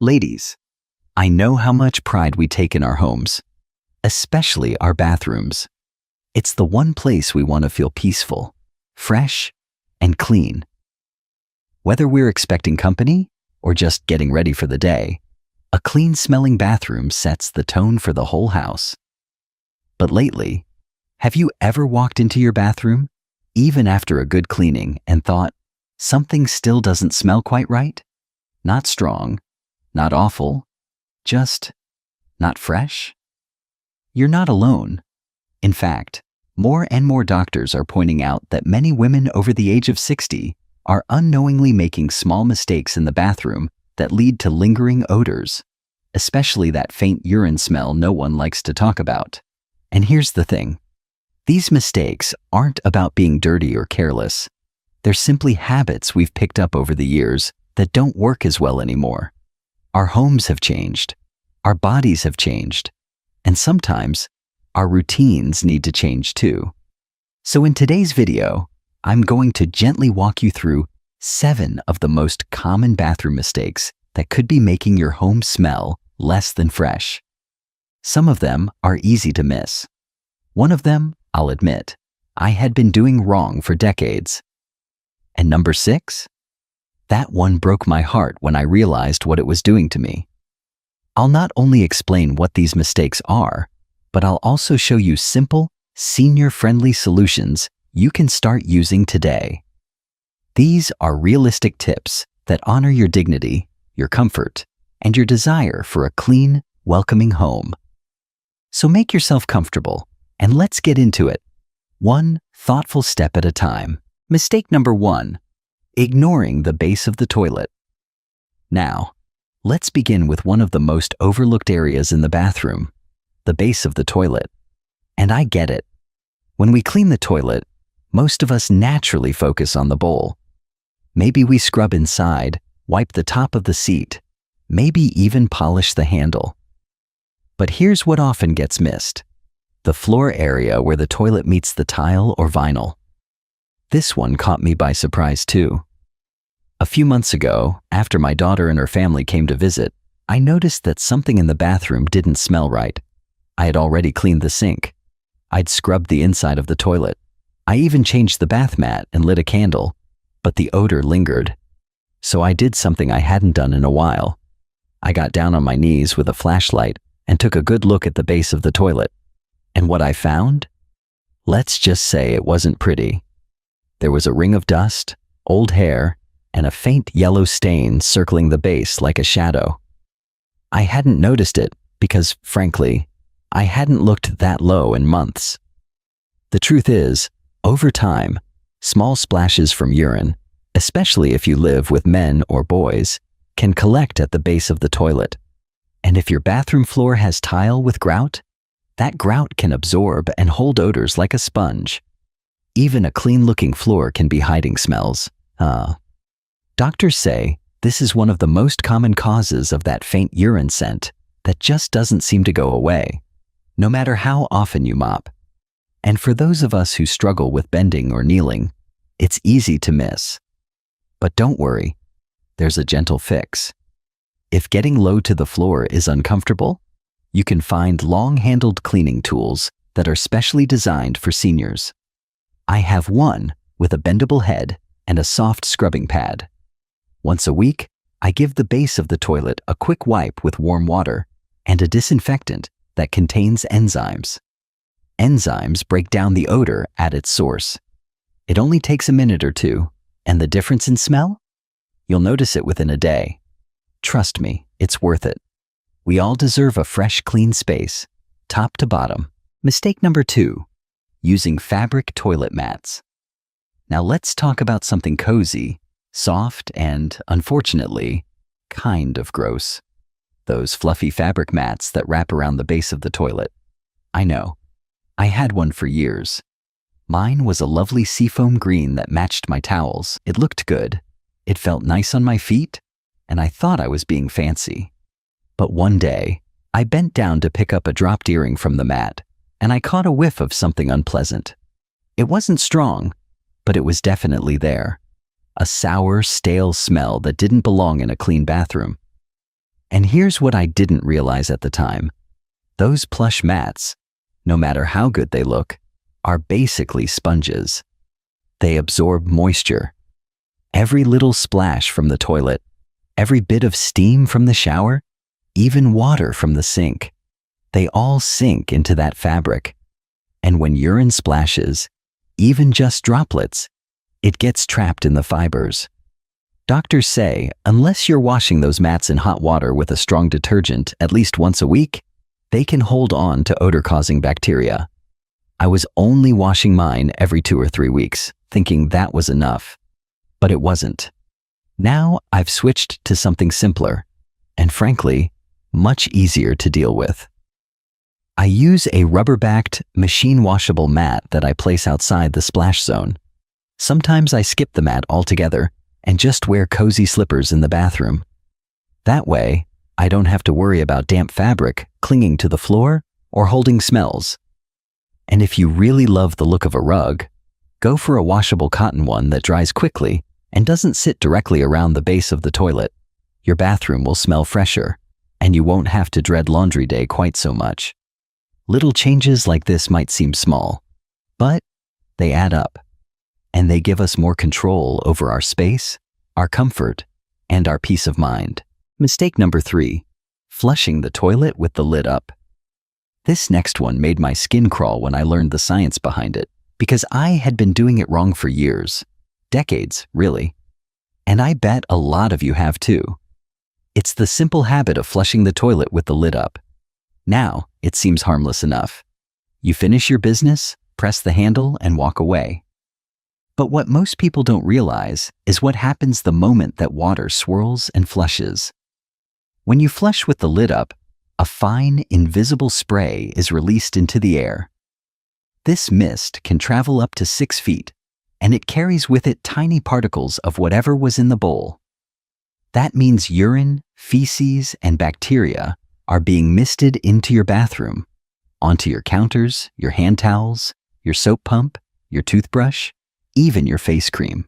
Ladies, I know how much pride we take in our homes, especially our bathrooms. It's the one place we want to feel peaceful, fresh, and clean. Whether we're expecting company or just getting ready for the day, a clean-smelling bathroom sets the tone for the whole house. But lately, have you ever walked into your bathroom, even after a good cleaning, and thought, something still doesn't smell quite right? Not strong, not awful, just not fresh? You're not alone. In fact, more and more doctors are pointing out that many women over the age of 60 are unknowingly making small mistakes in the bathroom that lead to lingering odors, especially that faint urine smell no one likes to talk about. And here's the thing. These mistakes aren't about being dirty or careless. They're simply habits we've picked up over the years that don't work as well anymore. Our homes have changed, our bodies have changed, and sometimes our routines need to change too. So in today's video, I'm going to gently walk you through 7 of the most common bathroom mistakes that could be making your home smell less than fresh. Some of them are easy to miss. One of them, I'll admit, I had been doing wrong for decades. And number 6? That one broke my heart when I realized what it was doing to me. I'll not only explain what these mistakes are, but I'll also show you simple, senior-friendly solutions you can start using today. These are realistic tips that honor your dignity, your comfort, and your desire for a clean, welcoming home. So make yourself comfortable, and let's get into it, one thoughtful step at a time. Mistake number 1. Ignoring the base of the toilet. Now, let's begin with one of the most overlooked areas in the bathroom, the base of the toilet. And I get it. When we clean the toilet, most of us naturally focus on the bowl. Maybe we scrub inside, wipe the top of the seat, maybe even polish the handle. But here's what often gets missed: the floor area where the toilet meets the tile or vinyl. This one caught me by surprise too. A few months ago, after my daughter and her family came to visit, I noticed that something in the bathroom didn't smell right. I had already cleaned the sink. I'd scrubbed the inside of the toilet. I even changed the bath mat and lit a candle, but the odor lingered. So I did something I hadn't done in a while. I got down on my knees with a flashlight and took a good look at the base of the toilet. And what I found? Let's just say it wasn't pretty. There was a ring of dust, old hair, and a faint yellow stain circling the base like a shadow. I hadn't noticed it because, frankly, I hadn't looked that low in months. The truth is, over time, small splashes from urine, especially if you live with men or boys, can collect at the base of the toilet. And if your bathroom floor has tile with grout, that grout can absorb and hold odors like a sponge. Even a clean-looking floor can be hiding smells. Doctors say this is one of the most common causes of that faint urine scent that just doesn't seem to go away, no matter how often you mop. And for those of us who struggle with bending or kneeling, it's easy to miss. But don't worry, there's a gentle fix. If getting low to the floor is uncomfortable, you can find long-handled cleaning tools that are specially designed for seniors. I have one with a bendable head and a soft scrubbing pad. Once a week, I give the base of the toilet a quick wipe with warm water and a disinfectant that contains enzymes. Enzymes break down the odor at its source. It only takes a minute or two, and the difference in smell? You'll notice it within a day. Trust me, it's worth it. We all deserve a fresh, clean space, top to bottom. Mistake number 2. Using fabric toilet mats. Now let's talk about something cozy, soft, and, unfortunately, kind of gross. Those fluffy fabric mats that wrap around the base of the toilet. I know. I had one for years. Mine was a lovely seafoam green that matched my towels. It looked good. It felt nice on my feet, and I thought I was being fancy. But one day, I bent down to pick up a dropped earring from the mat, and I caught a whiff of something unpleasant. It wasn't strong, but it was definitely there. A sour, stale smell that didn't belong in a clean bathroom. And here's what I didn't realize at the time. Those plush mats, no matter how good they look, are basically sponges. They absorb moisture. Every little splash from the toilet, every bit of steam from the shower, even water from the sink, they all sink into that fabric. And when urine splashes, even just droplets, it gets trapped in the fibers. Doctors say, unless you're washing those mats in hot water with a strong detergent at least once a week, they can hold on to odor-causing bacteria. I was only washing mine every 2 or 3 weeks, thinking that was enough. But it wasn't. Now I've switched to something simpler, and frankly, much easier to deal with. I use a rubber-backed, machine-washable mat that I place outside the splash zone. Sometimes I skip the mat altogether and just wear cozy slippers in the bathroom. That way, I don't have to worry about damp fabric clinging to the floor or holding smells. And if you really love the look of a rug, go for a washable cotton one that dries quickly and doesn't sit directly around the base of the toilet. Your bathroom will smell fresher, and you won't have to dread laundry day quite so much. Little changes like this might seem small, but they add up, and they give us more control over our space, our comfort, and our peace of mind. Mistake number 3, flushing the toilet with the lid up. This next one made my skin crawl when I learned the science behind it, because I had been doing it wrong for years, decades, really. And I bet a lot of you have too. It's the simple habit of flushing the toilet with the lid up. Now, it seems harmless enough. You finish your business, press the handle, and walk away. But what most people don't realize is what happens the moment that water swirls and flushes. When you flush with the lid up, a fine, invisible spray is released into the air. This mist can travel up to 6 feet, and it carries with it tiny particles of whatever was in the bowl. That means urine, feces, and bacteria are being misted into your bathroom, onto your counters, your hand towels, your soap pump, your toothbrush, even your face cream.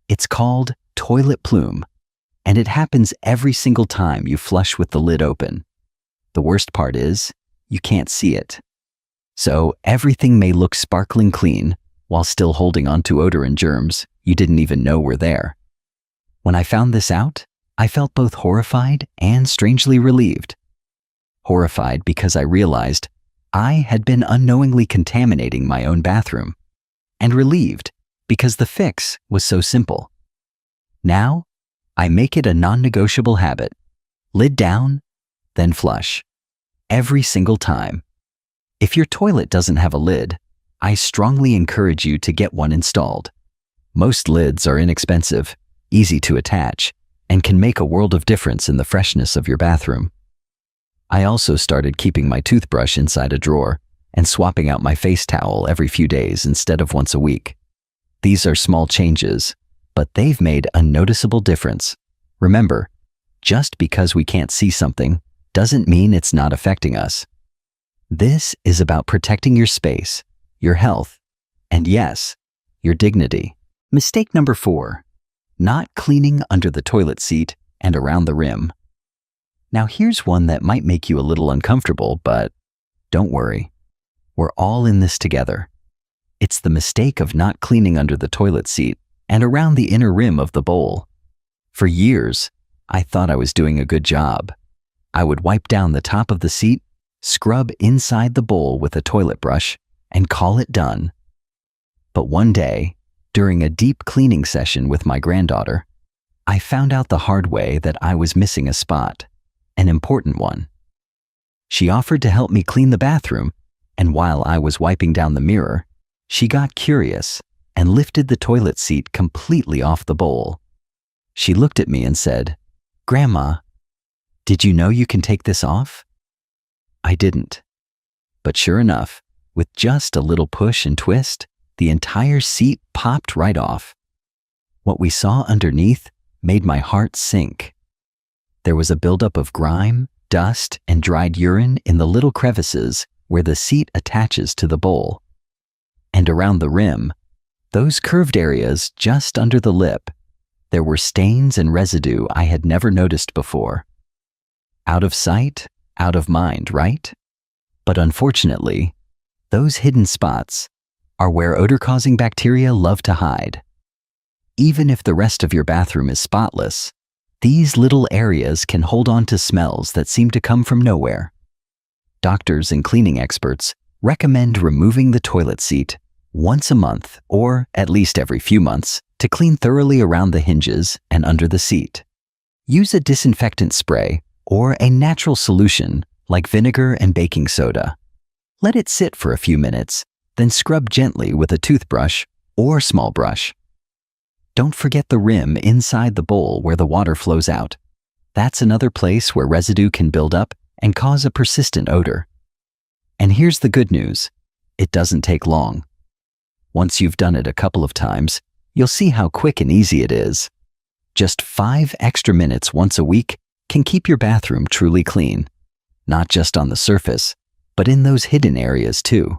It's called toilet plume, and it happens every single time you flush with the lid open. The worst part is, you can't see it. So everything may look sparkling clean while still holding onto odor and germs you didn't even know were there. When I found this out, I felt both horrified and strangely relieved. Horrified because I realized I had been unknowingly contaminating my own bathroom, and relieved because the fix was so simple. Now, I make it a non-negotiable habit. Lid down, then flush. Every single time. If your toilet doesn't have a lid, I strongly encourage you to get one installed. Most lids are inexpensive, easy to attach, and can make a world of difference in the freshness of your bathroom. I also started keeping my toothbrush inside a drawer and swapping out my face towel every few days instead of once a week. These are small changes, but they've made a noticeable difference. Remember, just because we can't see something doesn't mean it's not affecting us. This is about protecting your space, your health, and yes, your dignity. Mistake number 4, not cleaning under the toilet seat and around the rim. Now here's one that might make you a little uncomfortable, but don't worry. We're all in this together. It's the mistake of not cleaning under the toilet seat and around the inner rim of the bowl. For years, I thought I was doing a good job. I would wipe down the top of the seat, scrub inside the bowl with a toilet brush, and call it done. But one day, during a deep cleaning session with my granddaughter, I found out the hard way that I was missing a spot, an important one. She offered to help me clean the bathroom, and while I was wiping down the mirror, she got curious and lifted the toilet seat completely off the bowl. She looked at me and said, "Grandma, did you know you can take this off?" I didn't. But sure enough, with just a little push and twist, the entire seat popped right off. What we saw underneath made my heart sink. There was a buildup of grime, dust, and dried urine in the little crevices where the seat attaches to the bowl. And around the rim, those curved areas just under the lip, there were stains and residue I had never noticed before. Out of sight, out of mind, right? But unfortunately, those hidden spots are where odor-causing bacteria love to hide. Even if the rest of your bathroom is spotless, these little areas can hold on to smells that seem to come from nowhere. Doctors and cleaning experts recommend removing the toilet seat once a month or at least every few months to clean thoroughly around the hinges and under the seat. Use a disinfectant spray or a natural solution like vinegar and baking soda. Let it sit for a few minutes, then scrub gently with a toothbrush or small brush. Don't forget the rim inside the bowl where the water flows out. That's another place where residue can build up and cause a persistent odor. And here's the good news. It doesn't take long. Once you've done it a couple of times, you'll see how quick and easy it is. Just 5 extra minutes once a week can keep your bathroom truly clean. Not just on the surface, but in those hidden areas too.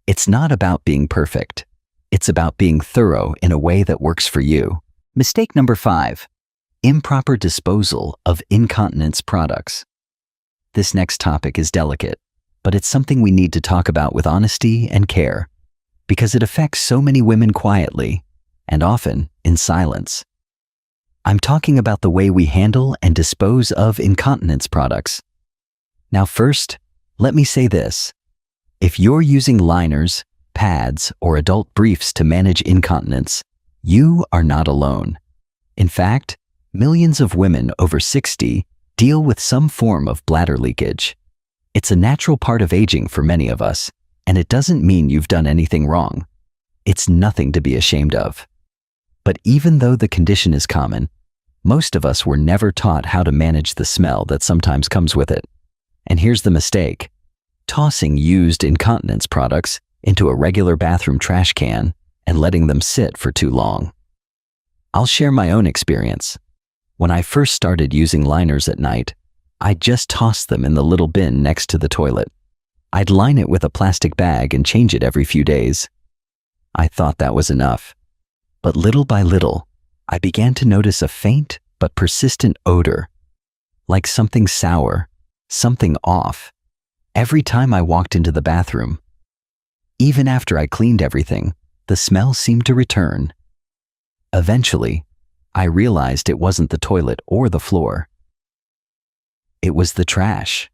It's not about being perfect. It's about being thorough in a way that works for you. Mistake number 5. Improper disposal of incontinence products. This next topic is delicate, but it's something we need to talk about with honesty and care, because it affects so many women quietly, and often in silence. I'm talking about the way we handle and dispose of incontinence products. Now first, let me say this. If you're using liners, pads, or adult briefs to manage incontinence, you are not alone. In fact, millions of women over 60 deal with some form of bladder leakage. It's a natural part of aging for many of us, and it doesn't mean you've done anything wrong. It's nothing to be ashamed of. But even though the condition is common, most of us were never taught how to manage the smell that sometimes comes with it. And here's the mistake: tossing used incontinence products into a regular bathroom trash can and letting them sit for too long. I'll share my own experience. When I first started using liners at night, I just tossed them in the little bin next to the toilet. I'd line it with a plastic bag and change it every few days. I thought that was enough. But little by little, I began to notice a faint but persistent odor, like something sour, something off, every time I walked into the bathroom. Even after I cleaned everything, the smell seemed to return. Eventually, I realized it wasn't the toilet or the floor. It was the trash.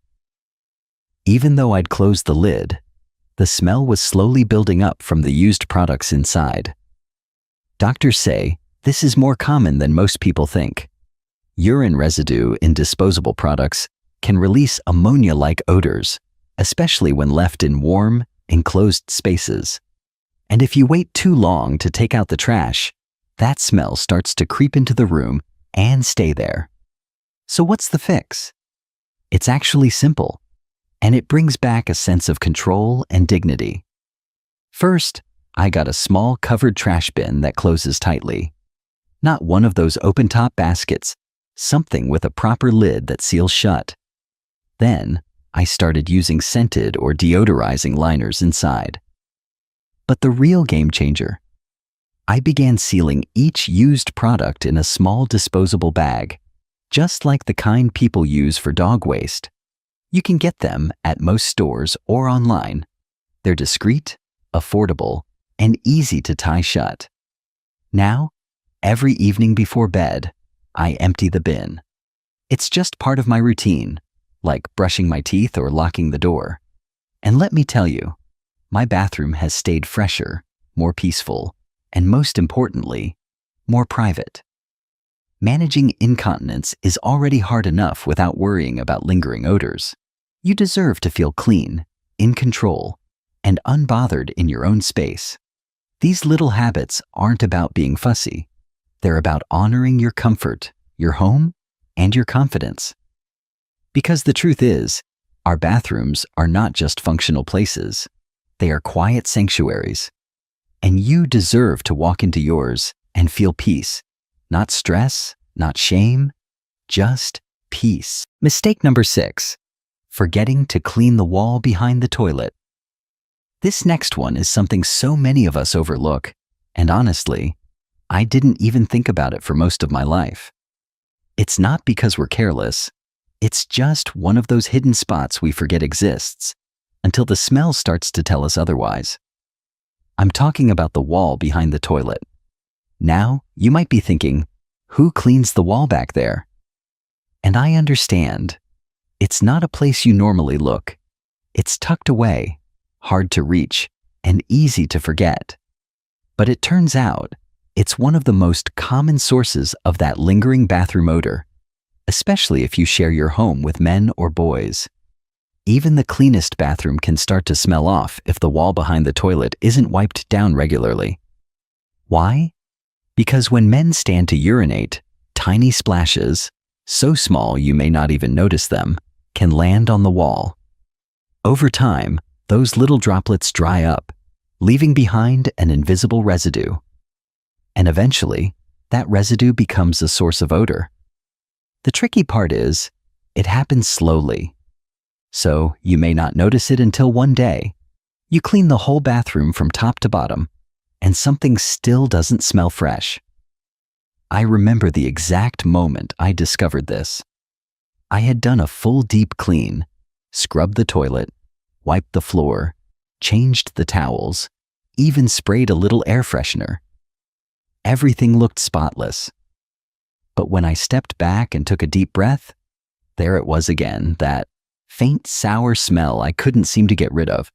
Even though I'd closed the lid, the smell was slowly building up from the used products inside. Doctors say this is more common than most people think. Urine residue in disposable products can release ammonia-like odors, especially when left in warm, enclosed spaces. And if you wait too long to take out the trash, that smell starts to creep into the room and stay there. So what's the fix? It's actually simple, and it brings back a sense of control and dignity. First, I got a small covered trash bin that closes tightly. Not one of those open-top baskets, something with a proper lid that seals shut. Then, I started using scented or deodorizing liners inside. But the real game changer, I began sealing each used product in a small disposable bag, just like the kind people use for dog waste. You can get them at most stores or online. They're discreet, affordable, and easy to tie shut. Now, every evening before bed, I empty the bin. It's just part of my routine, like brushing my teeth or locking the door. And let me tell you, my bathroom has stayed fresher, more peaceful, and most importantly, more private. Managing incontinence is already hard enough without worrying about lingering odors. You deserve to feel clean, in control, and unbothered in your own space. These little habits aren't about being fussy. They're about honoring your comfort, your home, and your confidence. Because the truth is, our bathrooms are not just functional places. They are quiet sanctuaries. And you deserve to walk into yours and feel peace. Not stress, not shame, just peace. Mistake number 6. Forgetting to clean the wall behind the toilet. This next one is something so many of us overlook, and honestly, I didn't even think about it for most of my life. It's not because we're careless, It's just one of those hidden spots we forget exists until the smell starts to tell us otherwise. I'm talking about the wall behind the toilet. Now, you might be thinking, who cleans the wall back there? And I understand. It's not a place you normally look. It's tucked away, hard to reach, and easy to forget. But it turns out, it's one of the most common sources of that lingering bathroom odor, especially if you share your home with men or boys. Even the cleanest bathroom can start to smell off if the wall behind the toilet isn't wiped down regularly. Why? Because when men stand to urinate, tiny splashes, so small you may not even notice them, can land on the wall. Over time, those little droplets dry up, leaving behind an invisible residue. And eventually, that residue becomes a source of odor. The tricky part is, it happens slowly. So you may not notice it until one day, you clean the whole bathroom from top to bottom, and something still doesn't smell fresh. I remember the exact moment I discovered this. I had done a full deep clean, scrubbed the toilet, wiped the floor, changed the towels, even sprayed a little air freshener. Everything looked spotless. But when I stepped back and took a deep breath, there it was again, that faint sour smell I couldn't seem to get rid of.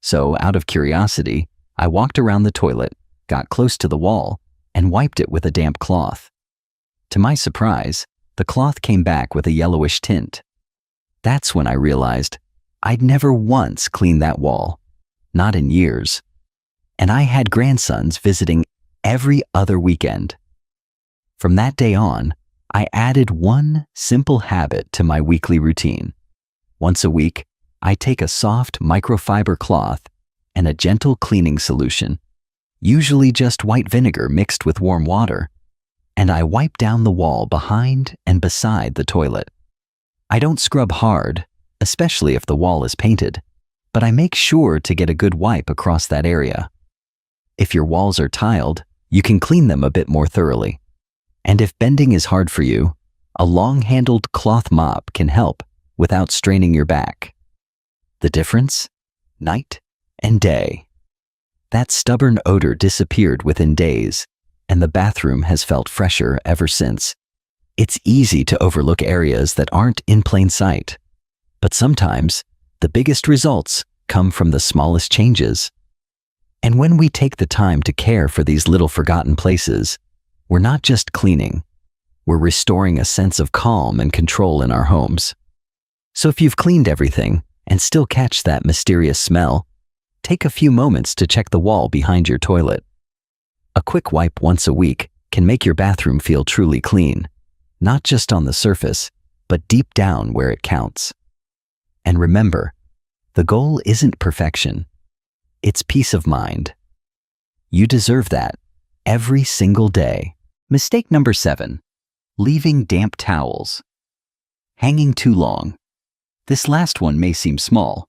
So, out of curiosity, I walked around the toilet, got close to the wall, and wiped it with a damp cloth. To my surprise, the cloth came back with a yellowish tint. That's when I realized I'd never once cleaned that wall, not in years. And I had grandsons visiting every other weekend. From that day on, I added one simple habit to my weekly routine. Once a week, I take a soft microfiber cloth and a gentle cleaning solution, usually just white vinegar mixed with warm water, and I wipe down the wall behind and beside the toilet. I don't scrub hard, especially if the wall is painted, but I make sure to get a good wipe across that area. If your walls are tiled, you can clean them a bit more thoroughly. And if bending is hard for you, a long-handled cloth mop can help without straining your back. The difference? Night and day. That stubborn odor disappeared within days, and the bathroom has felt fresher ever since. It's easy to overlook areas that aren't in plain sight, but sometimes the biggest results come from the smallest changes. And when we take the time to care for these little forgotten places, we're not just cleaning, we're restoring a sense of calm and control in our homes. So if you've cleaned everything and still catch that mysterious smell, take a few moments to check the wall behind your toilet. A quick wipe once a week can make your bathroom feel truly clean, not just on the surface, but deep down where it counts. And remember, the goal isn't perfection, it's peace of mind. You deserve that every single day. Mistake number 7, leaving damp towels. Hanging too long. This last one may seem small,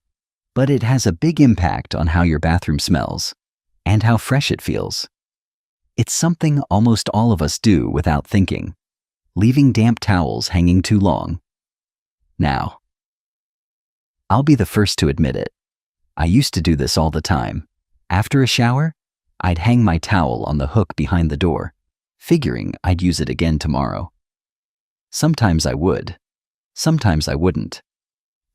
but it has a big impact on how your bathroom smells and how fresh it feels. It's something almost all of us do without thinking, leaving damp towels hanging too long. Now, I'll be the first to admit it. I used to do this all the time. After a shower, I'd hang my towel on the hook behind the door, figuring I'd use it again tomorrow. Sometimes I would, sometimes I wouldn't,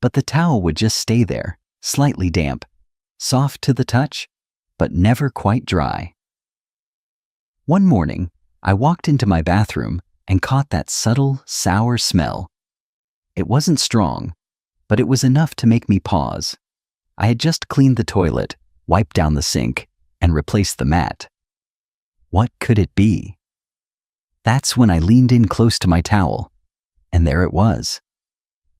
but the towel would just stay there, slightly damp, soft to the touch, but never quite dry. One morning, I walked into my bathroom and caught that subtle, sour smell. It wasn't strong, but it was enough to make me pause. I had just cleaned the toilet, wiped down the sink, and replaced the mat. What could it be? That's when I leaned in close to my towel, and there it was.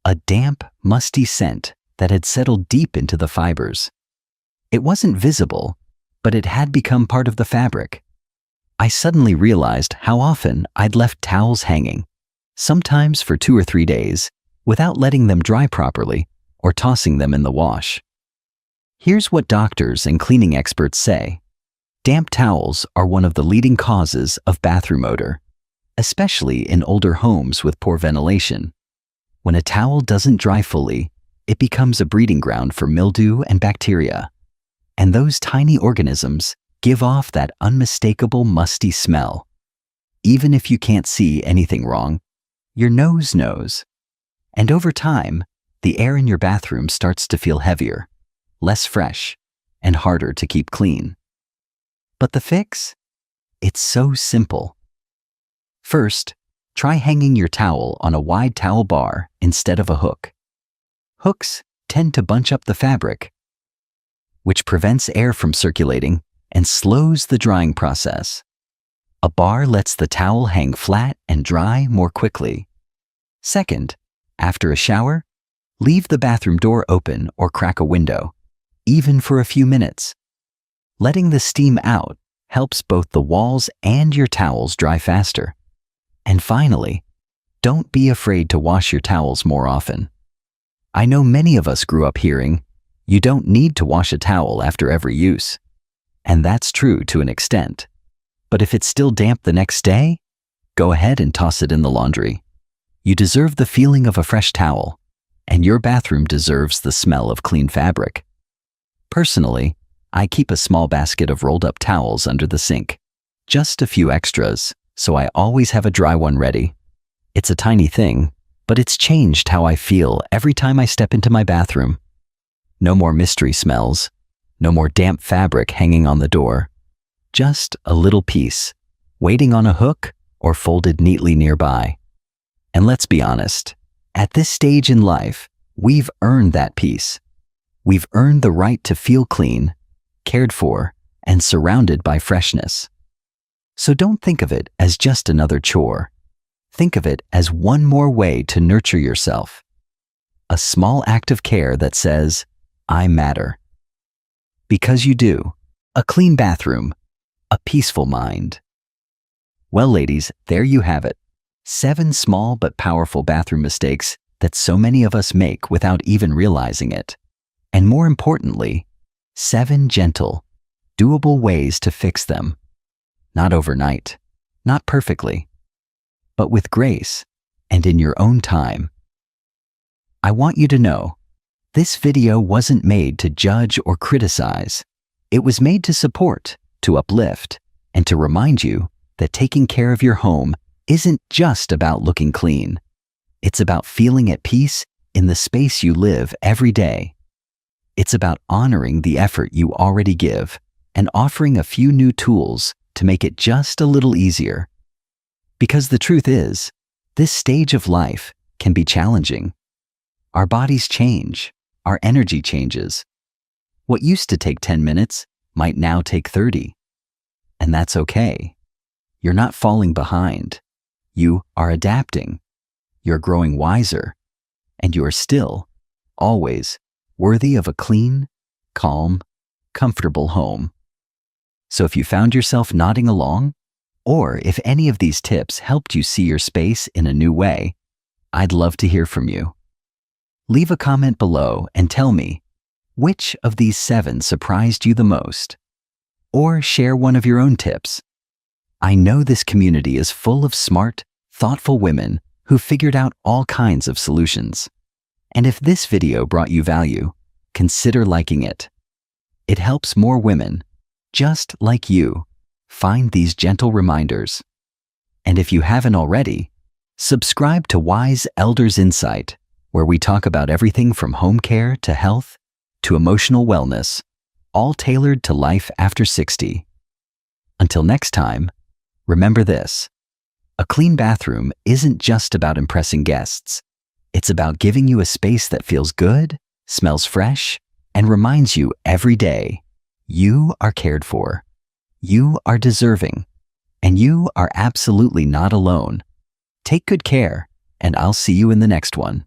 A damp, musty scent that had settled deep into the fibers. It wasn't visible, but it had become part of the fabric. I suddenly realized how often I'd left towels hanging, sometimes for 2 or 3 days, without letting them dry properly or tossing them in the wash. Here's what doctors and cleaning experts say. Damp towels are one of the leading causes of bathroom odor, especially in older homes with poor ventilation. When a towel doesn't dry fully, it becomes a breeding ground for mildew and bacteria. And those tiny organisms give off that unmistakable musty smell. Even if you can't see anything wrong, your nose knows. And over time, the air in your bathroom starts to feel heavier, less fresh, and harder to keep clean. But the fix? It's so simple. First, try hanging your towel on a wide towel bar instead of a hook. Hooks tend to bunch up the fabric, which prevents air from circulating and slows the drying process. A bar lets the towel hang flat and dry more quickly. Second, after a shower, leave the bathroom door open or crack a window, even for a few minutes. Letting the steam out helps both the walls and your towels dry faster. And finally, don't be afraid to wash your towels more often. I know many of us grew up hearing, "You don't need to wash a towel after every use." And that's true to an extent. But if it's still damp the next day, go ahead and toss it in the laundry. You deserve the feeling of a fresh towel, and your bathroom deserves the smell of clean fabric. Personally, I keep a small basket of rolled up towels under the sink. Just a few extras, so I always have a dry one ready. It's a tiny thing, but it's changed how I feel every time I step into my bathroom. No more mystery smells, no more damp fabric hanging on the door. Just a little piece, waiting on a hook or folded neatly nearby. And let's be honest, at this stage in life, we've earned that peace. We've earned the right to feel clean, cared for, and surrounded by freshness. So don't think of it as just another chore. Think of it as one more way to nurture yourself. A small act of care that says, "I matter." Because you do. A clean bathroom, a peaceful mind. Well, ladies, there you have it. 7 small but powerful bathroom mistakes that so many of us make without even realizing it. And more importantly, 7 gentle, doable ways to fix them. Not overnight, not perfectly, but with grace and in your own time. I want you to know, this video wasn't made to judge or criticize. It was made to support, to uplift, and to remind you that taking care of your home isn't just about looking clean. It's about feeling at peace in the space you live every day. It's about honoring the effort you already give and offering a few new tools to make it just a little easier. Because the truth is, this stage of life can be challenging. Our bodies change, our energy changes. What used to take 10 minutes might now take 30. And that's okay. You're not falling behind. You are adapting. You're growing wiser. And you are still, always, worthy of a clean, calm, comfortable home. So if you found yourself nodding along, or if any of these tips helped you see your space in a new way, I'd love to hear from you. Leave a comment below and tell me, which of these 7 surprised you the most? Or share one of your own tips. I know this community is full of smart, thoughtful women who figured out all kinds of solutions. And if this video brought you value, consider liking it. It helps more women, just like you, find these gentle reminders. And if you haven't already, subscribe to Wise Elders Insight, where we talk about everything from home care to health to emotional wellness, all tailored to life after 60. Until next time, remember this: a clean bathroom isn't just about impressing guests. It's about giving you a space that feels good, smells fresh, and reminds you every day you are cared for, you are deserving, and you are absolutely not alone. Take good care, and I'll see you in the next one.